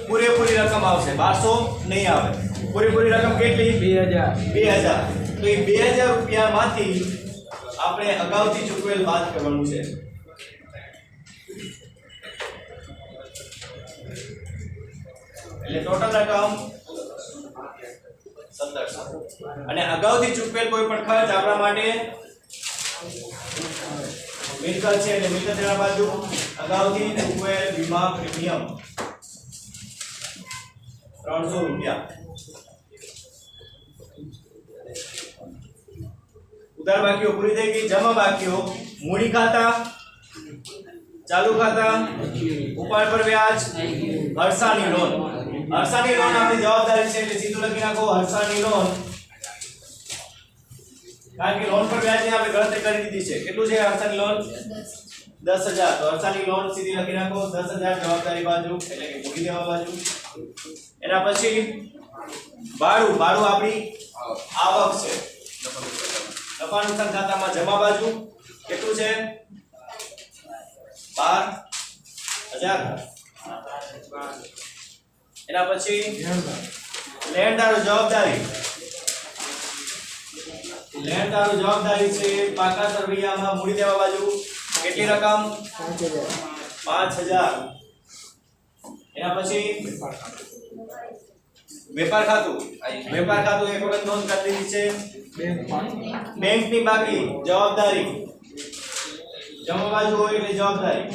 પૂરેપૂરી રકમ આવશે. 1200 નહીં આવે. પૂરેપૂરી રકમ કેટલી? 2000. તો એ 2000 રૂપિયામાંથી આપણે અગાઉથી ચૂકવેલ બાદ કરવાનું છે. એટલે ટોટલ રકમ 1700. અને અગાઉથી ચૂકવેલ કોઈ પણ ખર્ચ આપણા માટે મિલકત છે એટલે મિલકત લેણા બાજુ અગાઉથી ચૂકવેલ વીમા પ્રીમિયમ 300 રૂપિયા. ઉધાર બાકીઓ પૂરી થઈ ગઈ. જમા બાકીઓ મૂડી ખાતા, ચાલુ ખાતા, ઉપાડ પર વ્યાજ, હર્ષાની લોન. હર્ષાની લોન આપણી જવાબદારી છે એટલે સીધું લખી નાખો હર્ષાની લોન. કારણ કે લોન પર વ્યાજની આપણે ગણતરી કરી દીધી છે. કેટલું છે હર્ષાની લોન? 10,000. તો હર્ષાની લોન સીધી લખી નાખો 10,000 જવાબદારી બાજુ એટલે કે મૂડી દેવા બાજુ. એના પછી ભાડું આપણી આવક છે. નફા નુકસાન ખાતામાં જમા બાજુ કેટલું છે? 12,000. એના પછી લેણદારો જવાબદારી છે. પાકા સરવૈયામાં મૂડી દેવા બાજુ કેટલી રકમ? 5,000. એના પછી વેપાર ખાતું એક વખત નોંધ કરી દીધી છે. બેંકની બાકી જવાબદારી જમા બાજુ હોય એટલે જવાબદારી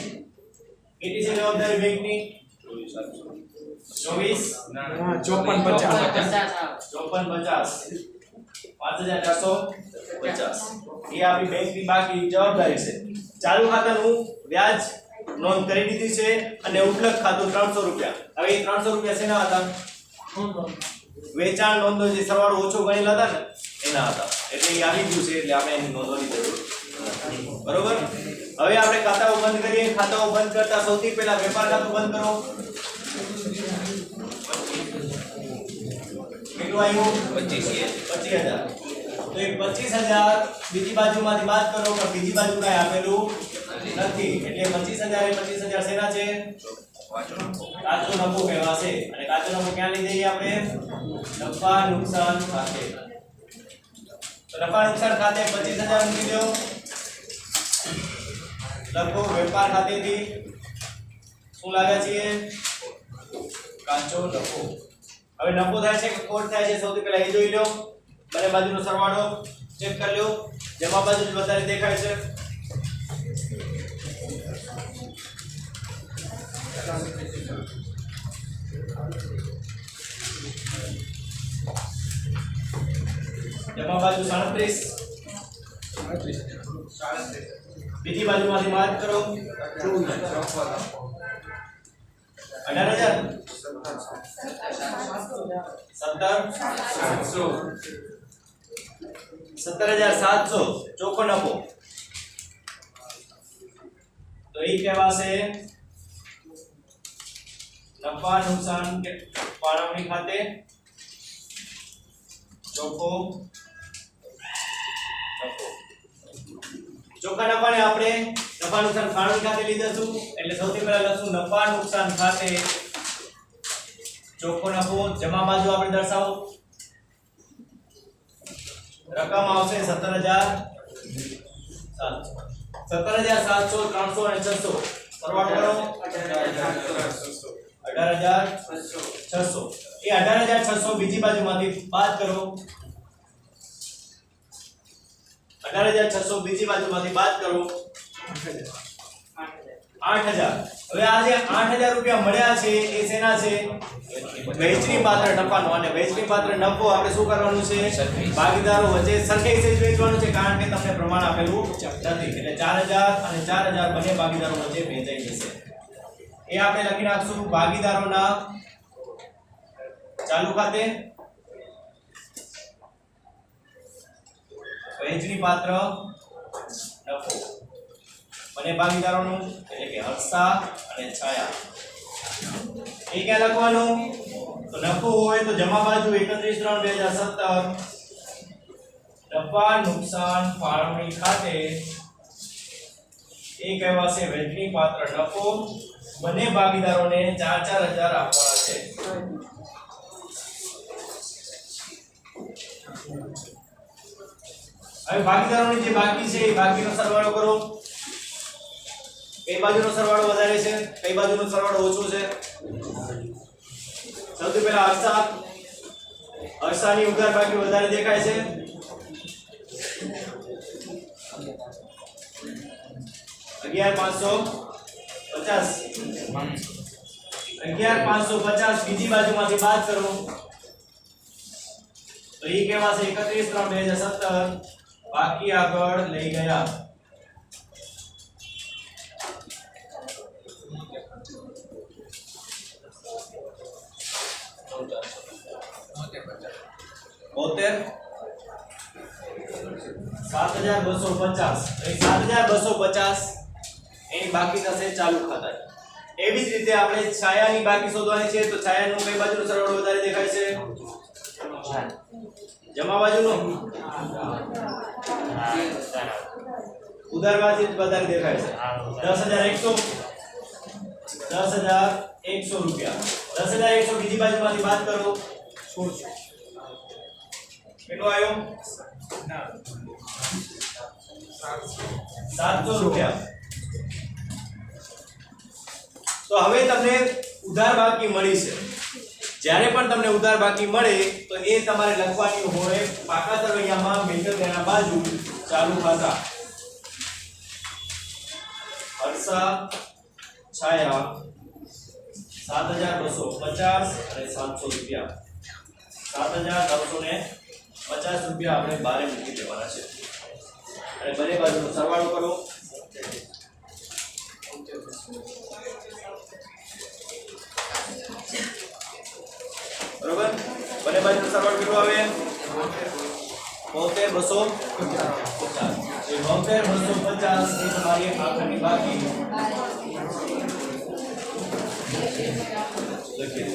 કેટલી છે? જવાબદારી બેંકની 54 5450 એ આપણી બેંકની બાકી જવાબદારી છે. ચાલુ ખાતાનું વ્યાજ નોંધ કરી દીધી છે અને ઉપલક ખાતું 300 રૂપિયા. હવે એ 300 રૂપિયા શેના હતા? વેચાણ નોંધો જે સરવાળો ઓછો ગણેલા હતા ને એના હતા. એટલે એ આવી ગયું છે એટલે આપણે એની નોંધવાની જરૂર નથી. બરોબર. હવે આપણે ખાતાઓ બંધ કરીએ. ખાતાઓ બંધ કરતા સૌથી પહેલા વેપાર ખાતું બંધ કરો. કેટલું આવ્યું? 25,000. તો એ 25,000 બીજી બાજુમાંથી બાદ કરો, પણ બીજી બાજુ કાંઈ આપેલું નથી એટલે 25,000 એ 25,000 શેના છે? કાચો નફો કહેવાશે. અને કાચો નફો ક્યાં લઈ જઈએ આપણે? નફા નુકસાન ખાતે. તો નફા નુકસાન ખાતે 25,000 મૂકી દો. લખો વેપાર ખાતેથી શું લાગે છે? કાચો નફો. હવે નફો થાય છે કે ખોટ થાય છે સૌથી પહેલા એ જોઈ લો. બંને બાજુનો સરવાળો ચેક કરી લો. જમા બાજુ જ વધારે દેખાય છે. જમા બાજુ 37. બીજી બાજુમાંથી બાદ કરો 18,000 17,700 ચોખ્ખો નફો તો એ કહેવાશે નફા નુકસાન કે ફાળવણી ખાતે ચોખ્ખો નફો ચોખ્ખા નફાને આપણે નફા નુકસાન ફાળવણી ખાતે લીધું એટલે સૌથી પહેલા લખશું નફા નુકસાન ખાતે ચોખ્ખો નફો જમા બાજુ આપણે દર્શાવો રકમ આવશે 17,700 300 અને 600 સરવાળો કરો 18,600 એ 18,600 બીજી બાજુમાંથી બાદ કરો 18,600 બીજી બાજુમાંથી બાદ કરો 8,000 હવે આ જે 8,000 રૂપિયા મળ્યા છે એ શેના છે વહેંચણી પાત્ર નફાનો અને વહેંચણી પાત્ર નફો આપણે શું કરવાનું છે ભાગીદારો વચ્ચે સરખી રીતે વહેંચવાનું છે કારણ કે તમને પ્રમાણ આપેલું નથી એટલે 4,000 અને 4,000 બંને ભાગીદારો વચ્ચે વહેંચાઈ જશે એ આપણે લખી નાખશું ભાગીદારોના ચાલુ ખાતે વહેંચણી પાત્ર નફો બંને ભાગીદારોનું એટલે કે હર્ષા અને છાયા એ ક્યાં લખવાનું તો નફો હોય તો જમા બાજુ 31/3/2017 નફા નુકસાન ફાળવણી ખાતે એ કહેવાશે વહેંચણી પાત્ર નફો બંને ભાગીદારોને 4,000 આપવાના છે હવે ભાગીદારોની જે બાકી છે એ બાકીનો સરવાળો કરો કઈ બાજુનો સરવાળો વધારે છે કઈ બાજુનો સરવાળો ઓછો છે સૌથી પહેલા હર્ષાની ઉધાર બાકી વધારે દેખાય છે 11,550 બીજી બાજુમાંથી બાદ કરો તો એ કહેવાશે 31/3/2017 બાકી આગળ લઈ ગયા બોતેર 7,250 એની બાકી થશે ચાલુ ખાતા એવી જ રીતે આપણે છાયાની બાકી શોધવાની છે તો છાયાનું કઈ બાજુનો સરવાળો વધારે દેખાય છે જમા બાજુનો ઉધાર બાજુ વધારે દેખાય છે 10,100 રૂપિયા 10,100 બીજી બાજુમાંથી બાદ કરો કેટલો આવ્યો 700 રૂપિયા તો હવે તમને ઉધાર બાકી મળી છે જ્યારે પણ તમને ઉધાર બાકી મળે તો એ તમારે લખવાની હોય પાકા સરવૈયામાં મિલકત એના બાજુ ચાલુ ખાતા હર્ષા છાયા 7,250 અને 700 રૂપિયા 7,950 રૂપિયા આપણે બારે મૂકી દેવાના છે અને બંને બાજુનો સરવાળો કરો બરોબર બંને બાજુનો સરવાળો કેટલો આવે 72,250 એ 72,250 એ તમારી આખરની બાકી લખી